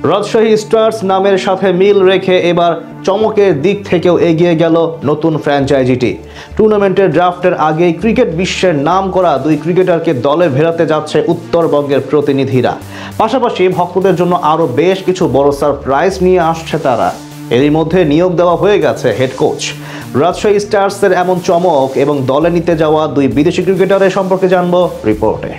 Rajshahi stars নামের সাথে মিল রেখে এবার চমকের দিক থেকেও এগিয়ে গেল নতুন ফ্র্যাঞ্চাইজিটি। টুর্নামেন্টের ড্রাফটের আগেই ক্রিকেট বিশ্বের নাম করা দুই ক্রিকেটারকে দলে ভেড়াতে যাচ্ছে উত্তরবঙ্গের প্রতিনিধিরা। পাশাপাশি ভক্তদের জন্য আরও বেশ কিছু বড় সারপ্রাইজ নিয়ে আসছে তারা। এরই মধ্যে নিয়োগ দেওয়া হয়ে গেছে হেড কোচ। রাজশাহী স্টার্সের এমন চমক এবং দলে নিতে যাওয়া দুই বিদেশি ক্রিকেটারের সম্পর্কে জানবো রিপোর্টে।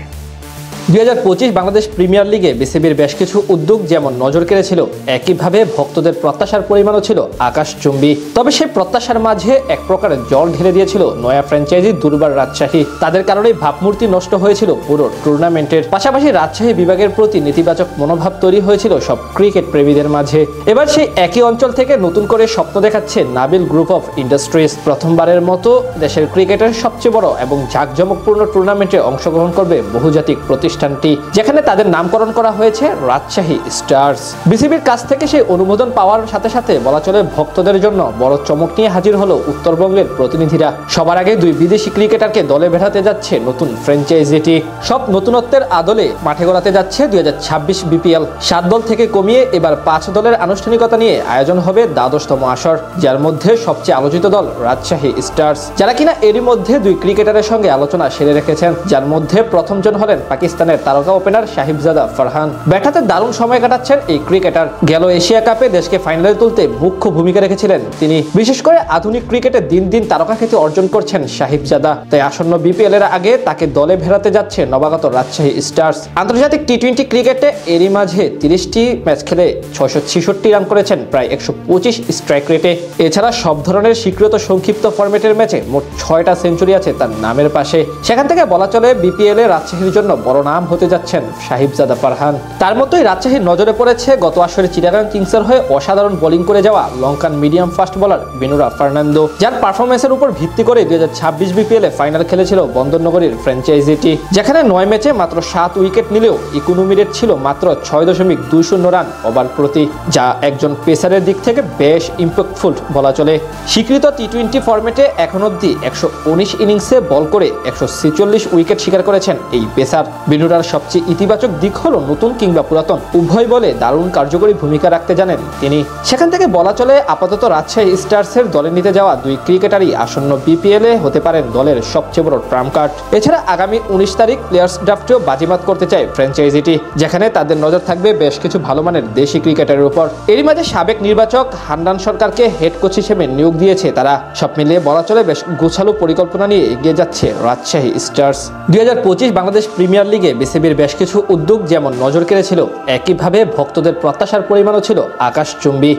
2025 বাংলাদেশ প্রিমিয়ার লিগে বিসিবির বেশ কিছু উদ্যোগ যেমন নজর কেড়েছিল, একইভাবে ভক্তদের প্রত্যাশার পরিমাণও ছিল আকাশচুম্বী। তবে সেই প্রত্যাশার মাঝে এক প্রকারের জল ঢেলে দিয়েছিল নয়া ফ্র্যাঞ্চাইজি দুর্বার রাজশাহী। তাদের কারণেই ভাবমূর্তি নষ্ট হয়েছিল পুরো টুর্নামেন্টের। পাশাপাশি রাজশাহী বিভাগের প্রতি নেতিবাচক মনোভাব তৈরি হয়েছিল সব ক্রিকেট প্রেমীদের মাঝে। এবার সেই একই অঞ্চল থেকে নতুন করে স্বপ্ন দেখাচ্ছে নাবিল গ্রুপ অফ ইন্ডাস্ট্রিজ। প্রথমবারের মতো দেশের ক্রিকেটের সবচেয়ে বড় এবং জাঁকজমকপূর্ণ টুর্নামেন্টে অংশগ্রহণ করবে বহুজাতিক প্রতিষ্ঠানটি, যেখানে তাদের নামকরণ করা হয়েছে রাজশাহী স্টার্স। বিসিবির কাছ থেকে সেই অনুমোদন পাওয়ার সাথে সাথে বলা চলে ভক্তদের জন্য বড় চমক নিয়ে হাজির হলো উত্তরবঙ্গের প্রতিনিধিরা। সবার আগে দুই বিদেশি ক্রিকেটারকে দলে ভেড়াতে যাচ্ছে নতুন ফ্র্যাঞ্চাইজিটি। সব নতুনত্বের আদলে মাঠে গড়াতে যাচ্ছে 2026 বিপিএল। 7 দল থেকে কমিয়ে এবার 5 দলের আনুষ্ঠানিকতা নিয়ে আয়োজন হবে দ্বাদশতম আসর, যার মধ্যে সবচেয়ে আলোচিত দল রাজশাহী স্টার্স, যারা কিনা এরই মধ্যে দুই ক্রিকেটারের সঙ্গে আলোচনা সেরে রেখেছেন, যার মধ্যে প্রথমজন হলেন পাকিস্তানের তারকা ওপেনার সাহিবজাদা ফারহান। ব্যাটাতে দারুণ সময় কাটাচ্ছেন এই ক্রিকেটার। গেল এশিয়া কাপে দেশকে ফাইনালে তুলতে মুখ্য ভূমিকা রেখেছিলেন তিনি। বিশেষ করে আধুনিক ক্রিকেটে দিন দিন তারকা খ্যাতি অর্জন করছেন সাহিবজাদা। তাই আসন্ন বিপিএল এর আগে তাকে দলে ভেড়াতে যাচ্ছে নবাগত রাজশাহী স্টার্স। আন্তর্জাতিক টি-20 ক্রিকেটে এরই মাঝে 30টি ম্যাচ খেলে 666 রান করেছেন, প্রায় 125 স্ট্রাইক রেটে। এছাড়া সব ধরনের স্বীকৃত সংক্ষিপ্ত ফরম্যাটের ম্যাচে মোট 6টা সেঞ্চুরি আছে তার নামের পাশে। সেখান থেকে বলা চলে বিপিএল এ রাজশাহীর জন্য বড় নাম হতে যাচ্ছেন সাহিবজাদা ফারহান। তার মতোই রাজশাহীর নজরে পড়েছে গত আসরে চিটাগাং কিংসের হয়ে অসাধারণ বোলিং করে যাওয়া Lankan medium fast bowler Binura Fernando, যার পারফরমেন্সের উপর ভিত্তি করে 2026 বিপিএল এ ফাইনাল খেলেছিল বন্দরনগরীর ফ্র্যাঞ্চাইজিটি, যেখানে 9 ম্যাচে মাত্র 7 উইকেট নিলেও ইকোনমি রেট ছিল মাত্র 6.20 রান ওভার প্রতি, যা একজন পেসারের দিক থেকে বেশ ইম্প্যাক্টফুল বলা চলে। স্বীকৃত টি-20 ফরম্যাটে এখন অব্দি 119 ইনিংসে বল করে 146 উইকেট শিকার করেছেন এই পেসার। বিনুরার সবচেয়ে ইতিবাচক দিক হলো নতুন কিংবা পুরাতন উভয় বলে দারুণ কার্যকরী ভূমিকা রাখতে জানেন তিনি। সেখান থেকে বলা চলে আপাতত রাজশাহী স্টার্সের দলে নিতে যাওয়া দুই ক্রিকেটারই আসন্ন বিপিএল এ হতে পারেন দলের সবচেয়ে বড় ট্রাম্প কার্ড। এছাড়া আগামী 19 তারিখ প্লেয়ার্স ড্রাফটেও বাজিমাত করতে চায় ফ্র্যাঞ্চাইজিটি, যেখানে তাদের নজর থাকবে বেশ কিছু ভালো মানের দেশি ক্রিকেটারের উপর। এরই মাঝে সাবেক নির্বাচক হান্নান সরকারকে হেড কোচ হিসেবে নিয়োগ দিয়েছে তারা। সব মিলিয়ে বলা চলে বেশ গোছালো পরিকল্পনা নিয়ে এগিয়ে যাচ্ছে রাজশাহী স্টার্স। 2025 বাংলাদেশ প্রিমিয়ার লিগে বিসিবির বেশ কিছু উদ্যোগ যেমন নজর কেড়েছিল, একইভাবে ভক্তদের প্রত্যাশার পরিমাণও ছিল আকাশচুম্বী।